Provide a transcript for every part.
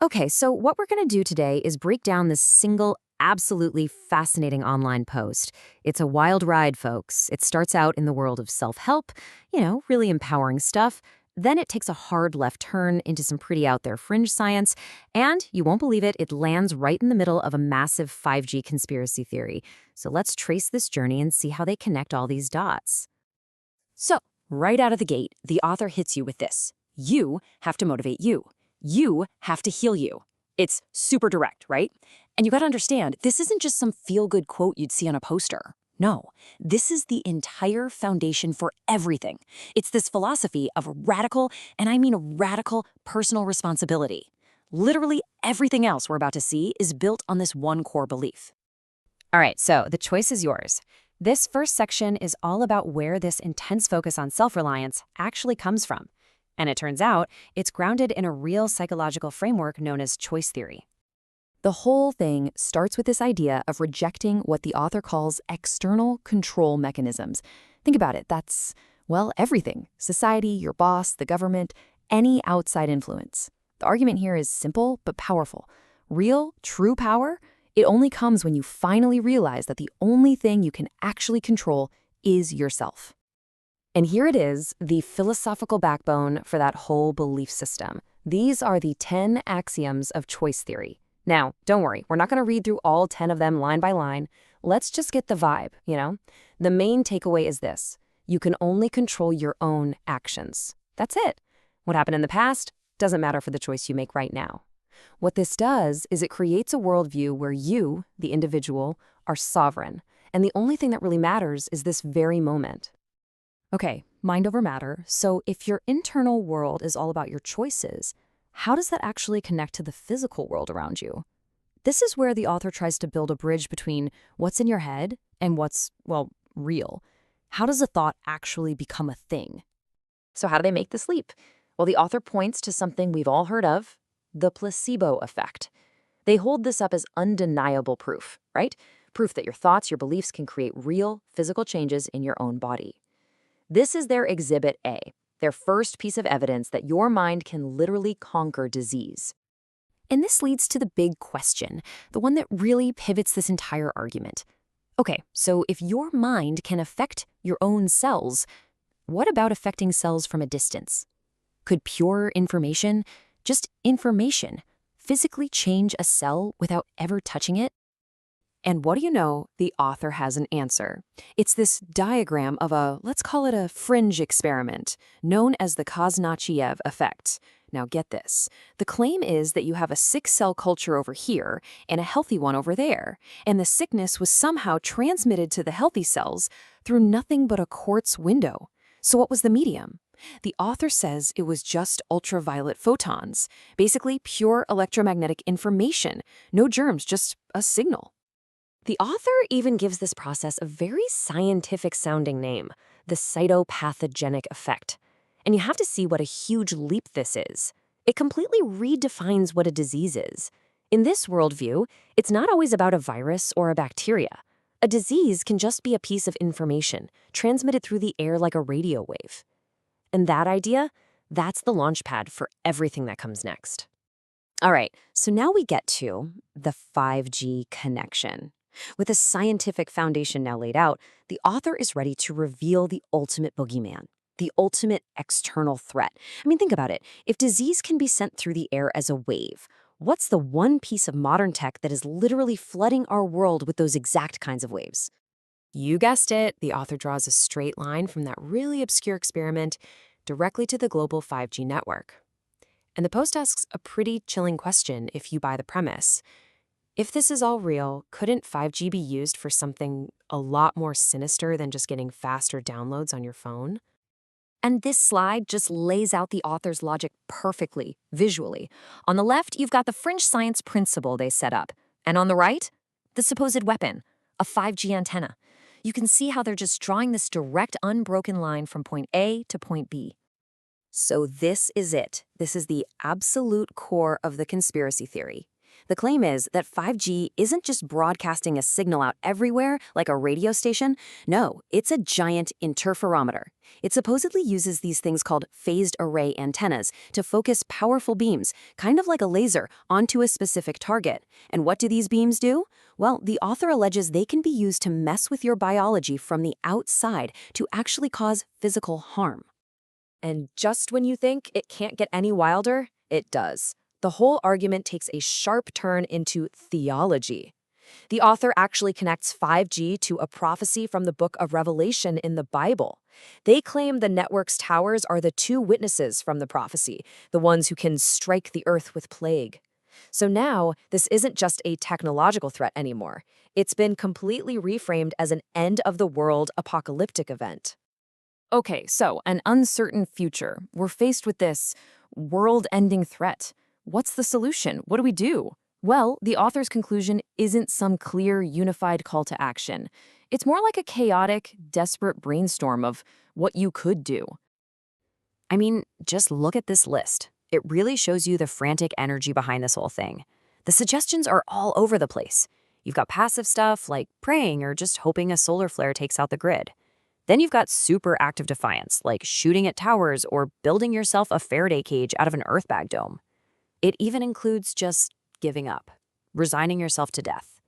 Okay, so what we're going to do today is break down this single, absolutely fascinating online post. It's a wild ride, folks. It starts out in the world of self-help, really empowering stuff. Then it takes a hard left turn into some pretty out there fringe science. And you won't believe it, it lands right in the middle of a massive 5G conspiracy theory. So let's trace this journey and see how they connect all these dots. So, right out of the gate, the author hits you with this. You have to motivate you. You have to heal you. It's super direct, right? And you gotta understand, this isn't just some feel-good quote you'd see on a poster. No, this is the entire foundation for everything. It's this philosophy of radical, and I mean radical, personal responsibility. Literally everything else we're about to see is built on this one core belief. All right, so the choice is yours. This first section is all about where this intense focus on self-reliance actually comes from. And it turns out it's grounded in a real psychological framework known as choice theory. The whole thing starts with this idea of rejecting what the author calls external control mechanisms. Think about it, that's, well, everything. Society, your boss, the government, any outside influence. The argument here is simple but powerful. Real, true power, it only comes when you finally realize that the only thing you can actually control is yourself. And here it is, the philosophical backbone for that whole belief system. These are the 10 axioms of choice theory. Now, don't worry, we're not going to read through all 10 of them line by line. Let's just get the vibe, The main takeaway is this. You can only control your own actions. That's it. What happened in the past doesn't matter for the choice you make right now. What this does is it creates a worldview where you, the individual, are sovereign. And the only thing that really matters is this very moment. Okay, mind over matter. So if your internal world is all about your choices, how does that actually connect to the physical world around you? This is where the author tries to build a bridge between what's in your head and what's, well, real. How does a thought actually become a thing? So how do they make this leap? Well, the author points to something we've all heard of, the placebo effect. They hold this up as undeniable proof, right? Proof that your thoughts, your beliefs can create real physical changes in your own body. This is their Exhibit A, their first piece of evidence that your mind can literally conquer disease. And this leads to the big question, the one that really pivots this entire argument. Okay, so if your mind can affect your own cells, what about affecting cells from a distance? Could pure information, just information, physically change a cell without ever touching it? And what do you know, the author has an answer. It's this diagram of let's call it a fringe experiment, known as the Koznachev effect. Now get this. The claim is that you have a sick cell culture over here and a healthy one over there, and the sickness was somehow transmitted to the healthy cells through nothing but a quartz window. So what was the medium? The author says it was just ultraviolet photons, basically pure electromagnetic information, no germs, just a signal. The author even gives this process a very scientific-sounding name, the cytopathogenic effect. And you have to see what a huge leap this is. It completely redefines what a disease is. In this worldview, it's not always about a virus or a bacteria. A disease can just be a piece of information, transmitted through the air like a radio wave. And that idea, that's the launchpad for everything that comes next. All right, so now we get to the 5G connection. With a scientific foundation now laid out, the author is ready to reveal the ultimate boogeyman, the ultimate external threat. I mean, think about it. If disease can be sent through the air as a wave, what's the one piece of modern tech that is literally flooding our world with those exact kinds of waves? You guessed it, the author draws a straight line from that really obscure experiment directly to the global 5G network. And the post asks a pretty chilling question if you buy the premise. If this is all real, couldn't 5G be used for something a lot more sinister than just getting faster downloads on your phone? And this slide just lays out the author's logic perfectly, visually. On the left, you've got the fringe science principle they set up. And on the right, the supposed weapon, a 5G antenna. You can see how they're just drawing this direct, unbroken line from point A to point B. So this is it. This is the absolute core of the conspiracy theory. The claim is that 5G isn't just broadcasting a signal out everywhere like a radio station. No, it's a giant interferometer. It supposedly uses these things called phased array antennas to focus powerful beams, kind of like a laser, onto a specific target. And what do these beams do? Well, the author alleges they can be used to mess with your biology from the outside to actually cause physical harm. And just when you think it can't get any wilder, it does. The whole argument takes a sharp turn into theology. The author actually connects 5G to a prophecy from the book of Revelation in the Bible. They claim the network's towers are the two witnesses from the prophecy, the ones who can strike the earth with plague. So now, this isn't just a technological threat anymore. It's been completely reframed as an end-of-the-world apocalyptic event. Okay, so an uncertain future. We're faced with this world-ending threat. What's the solution? What do we do? Well, the author's conclusion isn't some clear, unified call to action. It's more like a chaotic, desperate brainstorm of what you could do. I mean, just look at this list. It really shows you the frantic energy behind this whole thing. The suggestions are all over the place. You've got passive stuff like praying or just hoping a solar flare takes out the grid. Then you've got super active defiance, like shooting at towers or building yourself a Faraday cage out of an earthbag dome. It even includes just giving up, resigning yourself to death.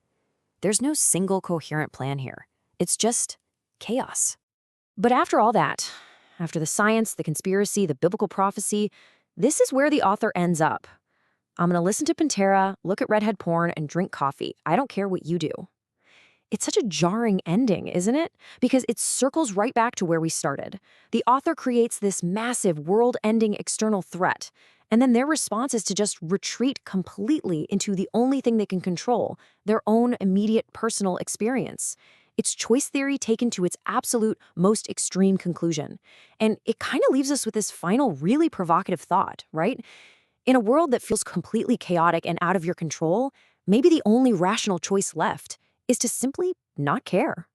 There's no single coherent plan here. It's just chaos. But after all that, after the science, the conspiracy, the biblical prophecy, this is where the author ends up. I'm going to listen to Pantera, look at redhead porn, and drink coffee. I don't care what you do. It's such a jarring ending, isn't it? Because it circles right back to where we started. The author creates this massive world-ending external threat, and then their response is to just retreat completely into the only thing they can control, their own immediate personal experience. It's choice theory taken to its absolute most extreme conclusion. And it kind of leaves us with this final really provocative thought, right? In a world that feels completely chaotic and out of your control, maybe the only rational choice left is to simply not care.